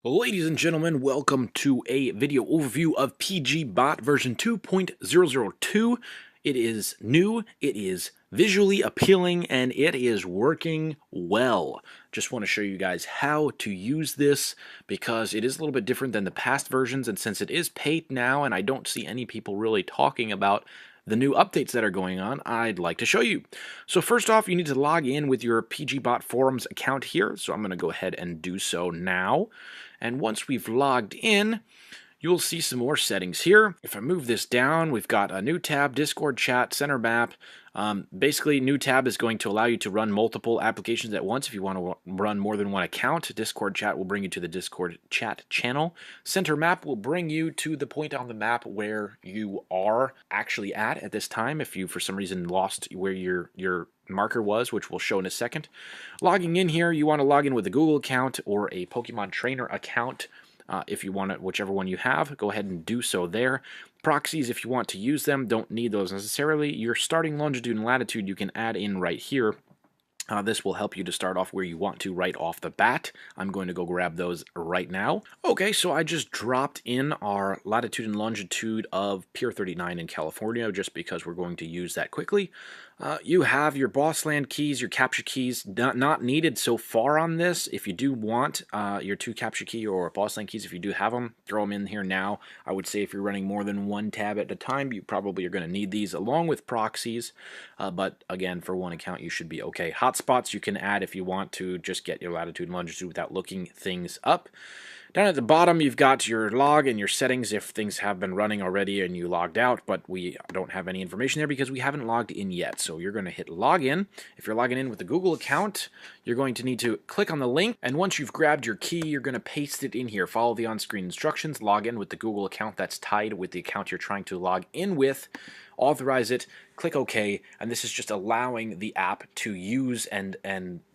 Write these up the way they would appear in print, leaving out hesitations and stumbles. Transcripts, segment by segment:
Ladies and gentlemen, welcome to a video overview of PGBot version 2.002. It is new, it is visually appealing, and it is working well. Just want to show you guys how to use this because it is a little bit different than the past versions, and since it is paid now and I don't see any people really talking about the new updates that are going on, I'd like to show you. So first off, you need to log in with your PGBot forums account here, so I'm going to go ahead and do so now. And once we've logged in, you'll see some more settings here. If I move this down, we've got a new tab, Discord chat, center map. Basically, new tab is going to allow you to run multiple applications at once if you want to run more than one account. Discord chat will bring you to the Discord chat channel. Center map will bring you to the point on the map where you are actually at this time. If you, for some reason, lost where your marker was, which we'll show in a second. Logging in here, you want to log in with a Google account or a Pokemon Trainer account. If you want it, whichever one you have, go ahead and do so there. Proxies, if you want to use them, don't need those necessarily. Your starting longitude and latitude you can add in right here. This will help you to start off where you want to right off the bat. I'm going to go grab those right now. Okay, so I just dropped in our latitude and longitude of Pier 39 in California just because we're going to use that quickly. You have your boss land keys, your capture keys, not needed so far on this. If you do want your 2 capture key or boss land keys, if you do have them, throw them in here now. I would say if you're running more than one tab at a time, you probably are going to need these along with proxies. But again, for one account, you should be okay. Hotspots you can add if you want to just get your latitude and longitude without looking things up. Down at the bottom, you've got your log and your settings if things have been running already and you logged out, but we don't have any information there because we haven't logged in yet. So you're going to hit login. If you're logging in with the Google account, you're going to need to click on the link, and once you've grabbed your key, you're going to paste it in here. Follow the on-screen instructions, log in with the Google account that's tied with the account you're trying to log in with, authorize it, click OK, and this is just allowing the app to use and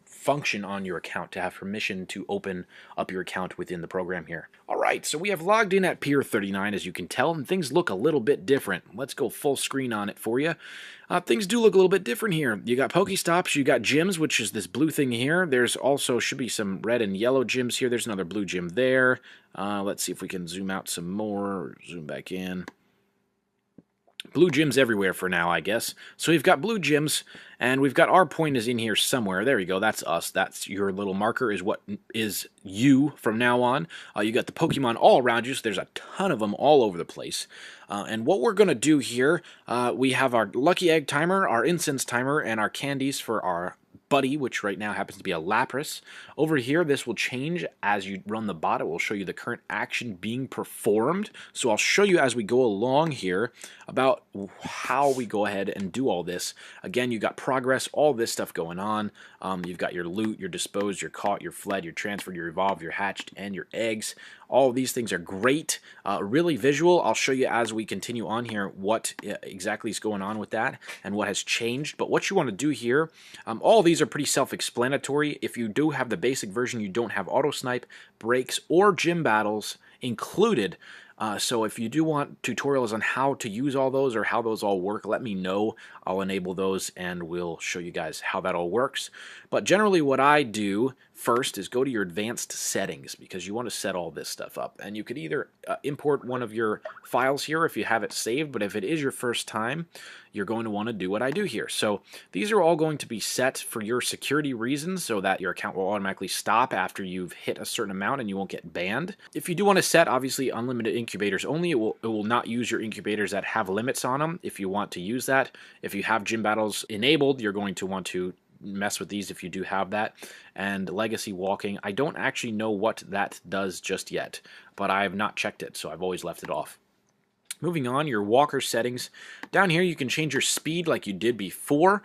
function on your account, to have permission to open up your account within the program here. Alright, so we have logged in at Pier 39 as you can tell, and things look a little bit different. Let's go full screen on it for you. Things do look a little bit different here. You got Pokestops, you got gyms, which is this blue thing here. There's also should be some red and yellow gyms here. There's another blue gym there. Let's see if we can zoom out some more. Zoom back in. Blue gyms everywhere for now, I guess. So we've got blue gyms, and we've got our point is in here somewhere. There we go. That's us. That's your little marker is what is you from now on. You got the Pokemon all around you, so there's a ton of them all over the place. And what we're going to do here, we have our Lucky Egg timer, our Incense timer, and our candies for our buddy, which right now happens to be a Lapras. Over here, this will change as you run the bot. It will show you the current action being performed. So I'll show you as we go along here about how we go ahead and do all this. Again, you got progress, all this stuff going on. You've got your loot, your disposed, your caught, your fled, your transferred, your evolved, your hatched, and your eggs. All of these things are great, really visual. I'll show you as we continue on here what exactly is going on with that and what has changed. But what you want to do here, all these are pretty self-explanatory. If you do have the basic version, you don't have auto snipe, breaks, or gym battles included. So if you do want tutorials on how to use all those or how those all work, let me know. I'll enable those and we'll show you guys how that all works. But generally what I do first is go to your advanced settings because you want to set all this stuff up. And you could either import one of your files here if you have it saved, but if it is your first time, you're going to want to do what I do here. So these are all going to be set for your security reasons so that your account will automatically stop after you've hit a certain amount and you won't get banned. If you do want to set, obviously, unlimited incubators only, it will not use your incubators that have limits on them if you want to use that. If you have gym battles enabled, you're going to want to mess with these if you do have that. And legacy walking, I don't actually know what that does just yet, but I have not checked it, so I've always left it off. Moving on, your walker settings. Down here you can change your speed like you did before.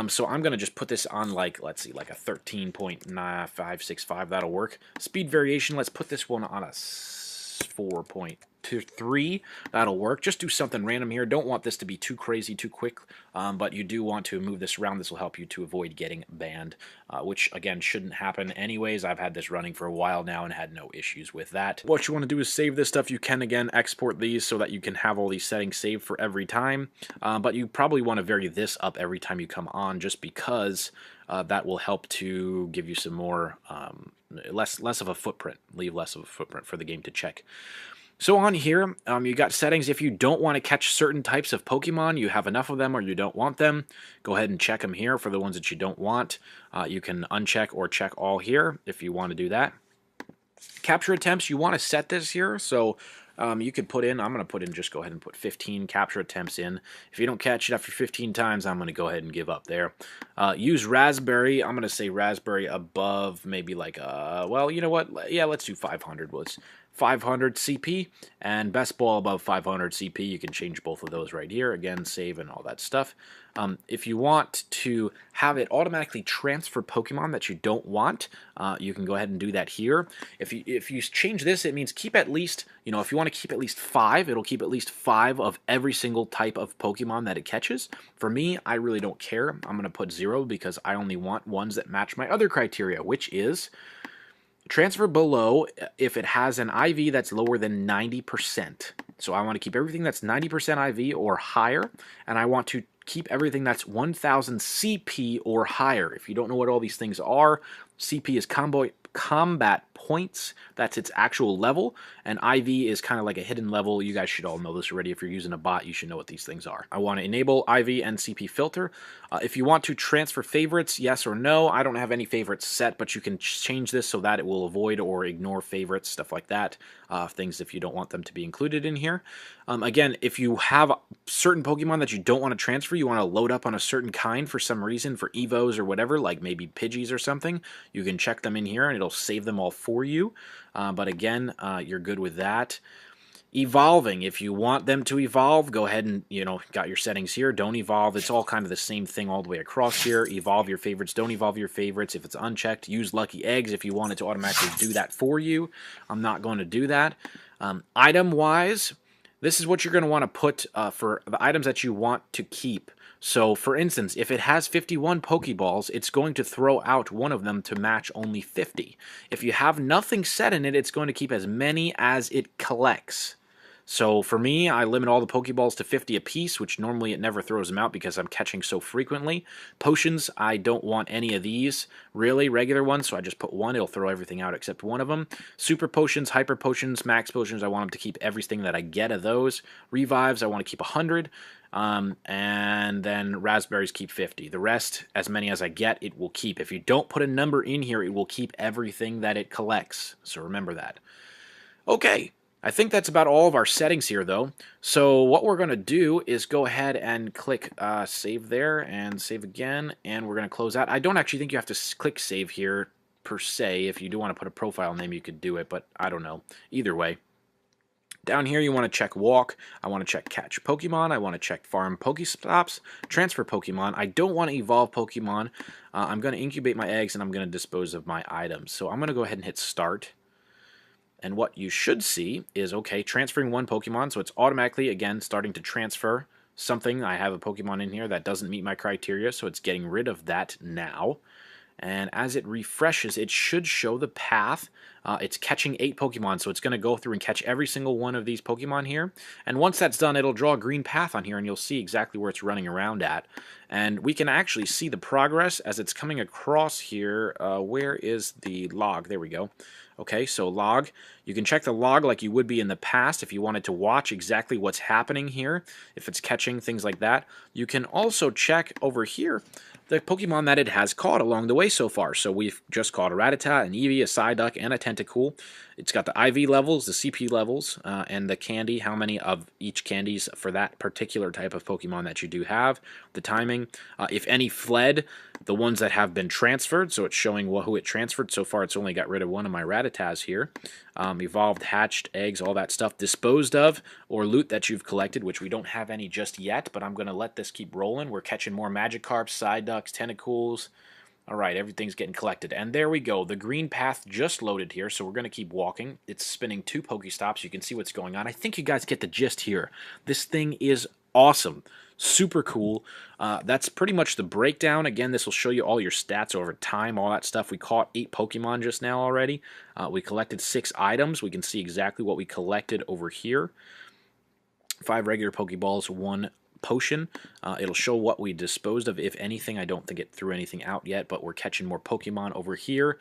So I'm going to just put this on like, let's see, like a 13.565. That'll work. Speed variation, let's put this one on a 4.23. That'll work. Just do something random here. Don't want this to be too crazy, too quick, but you do want to move this around. This will help you to avoid getting banned, which again shouldn't happen anyways. I've had this running for a while now and had no issues with that. What you want to do is save this stuff. You can again export these so that you can have all these settings saved for every time, but you probably want to vary this up every time you come on just because that will help to give you some more, less of a footprint, leave less of a footprint for the game to check. So on here, you got settings. If you don't want to catch certain types of Pokemon, you have enough of them or you don't want them, go ahead and check them here for the ones that you don't want. You can uncheck or check all here if you want to do that. Capture attempts, you want to set this here, so you could put in, I'm going to put in, just go ahead and put 15 capture attempts in. If you don't catch it after 15 times, I'm going to go ahead and give up there. Use raspberry, I'm going to say raspberry above maybe like, well, you know what, yeah, let's do 500 was 500 CP, and best ball above 500 CP. You can change both of those right here. Again, save and all that stuff. If you want to have it automatically transfer Pokemon that you don't want, you can go ahead and do that here. If you change this, it means keep at least, you know, if you want to keep at least 5, it'll keep at least 5 of every single type of Pokemon that it catches. For me, I really don't care. I'm going to put 0 because I only want ones that match my other criteria, which is transfer below if it has an IV that's lower than 90%. So I want to keep everything that's 90% IV or higher, and I want to keep everything that's 1000 CP or higher. If you don't know what all these things are, CP is combat points. That's its actual level, and IV is kind of like a hidden level. You guys should all know this already. If you're using a bot, you should know what these things are. I want to enable IV and CP filter. If you want to transfer favorites, yes or no. I don't have any favorites set, but you can change this so that it will avoid or ignore favorites, stuff like that. Things if you don't want them to be included in here. Again, if you have certain Pokemon that you don't want to transfer, you want to load up on a certain kind for some reason, for Evos or whatever, like maybe Pidgeys or something, you can check them in here and it'll save them all for you. But again, you're good with that. Evolving, if you want them to evolve, go ahead and, you know, got your settings here. Don't evolve. It's all kind of the same thing all the way across here. Evolve your favorites. Don't evolve your favorites. If it's unchecked, use lucky eggs if you want it to automatically do that for you. I'm not going to do that. Item-wise, this is what you're going to want to put for the items that you want to keep. So, for instance, if it has 51 Pokeballs, it's going to throw out one of them to match only 50. If you have nothing set in it, it's going to keep as many as it collects. So for me, I limit all the Pokeballs to 50 apiece, which normally it never throws them out because I'm catching so frequently. Potions, I don't want any of these, really, regular ones, so I just put 1. It'll throw everything out except one of them. Super Potions, Hyper Potions, Max Potions, I want them to keep everything that I get of those. Revives, I want to keep 100. And then Raspberries keep 50. The rest, as many as I get, it will keep. If you don't put a number in here, it will keep everything that it collects. So remember that. Okay. I think that's about all of our settings here, though. So what we're going to do is go ahead and click save there and save again, and we're going to close out. I don't actually think you have to click save here, per se. If you do want to put a profile name, you could do it, but I don't know. Either way. Down here, you want to check walk. I want to check catch Pokemon. I want to check farm Pokestops, transfer Pokemon. I don't want to evolve Pokemon. I'm going to incubate my eggs, and I'm going to dispose of my items. So I'm going to go ahead and hit start. And what you should see is, okay, transferring one Pokemon, so it's automatically, again, starting to transfer something. I have a Pokemon in here that doesn't meet my criteria, so it's getting rid of that now. And as it refreshes, it should show the path. It's catching 8 Pokemon, so it's going to go through and catch every single one of these Pokemon here. And once that's done, it'll draw a green path on here, and you'll see exactly where it's running around at. And we can actually see the progress as it's coming across here. Where is the log? There we go. Okay, so log. You can check the log like you would be in the past if you wanted to watch exactly what's happening here, if it's catching, things like that. You can also check over here the Pokemon that it has caught along the way so far. So we've just caught a Rattata, an Eevee, a Psyduck, and a Tentacool. It's got the IV levels, the CP levels, and the candy, how many of each candies for that particular type of Pokemon that you do have, the timing. If any fled, the ones that have been transferred, so it's showing who it transferred. So far, it's only got rid of one of my Rattatas here. Evolved, hatched, eggs, all that stuff. Disposed of, or loot that you've collected, which we don't have any just yet, but I'm going to let this keep rolling. We're catching more Magikarps, Psyducks, Tentacools. All right, everything's getting collected. And there we go. The green path just loaded here, so we're going to keep walking. It's spinning 2 Pokestops. You can see what's going on. I think you guys get the gist here. This thing is awesome. Super cool. That's pretty much the breakdown. Again, this will show you all your stats over time, all that stuff. We caught 8 Pokemon just now already. We collected 6 items. We can see exactly what we collected over here. 5 regular Pokeballs, 1 potion. It'll show what we disposed of, if anything. I don't think it threw anything out yet, but we're catching more Pokemon over here.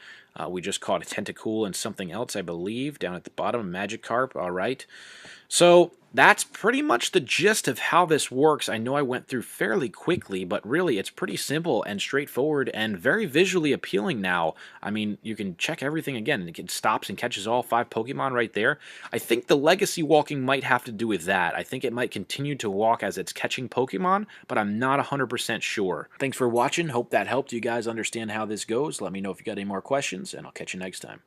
We just caught a Tentacool and something else, I believe, down at the bottom, Magikarp. All right. So that's pretty much the gist of how this works. I know I went through fairly quickly, but really it's pretty simple and straightforward and very visually appealing now. I mean, you can check everything again. It stops and catches all 5 Pokemon right there. I think the legacy walking might have to do with that. I think it might continue to walk as it's catching Pokemon, but I'm not 100% sure. Thanks for watching. Hope that helped you guys understand how this goes. Let me know if you got any more questions, and I'll catch you next time.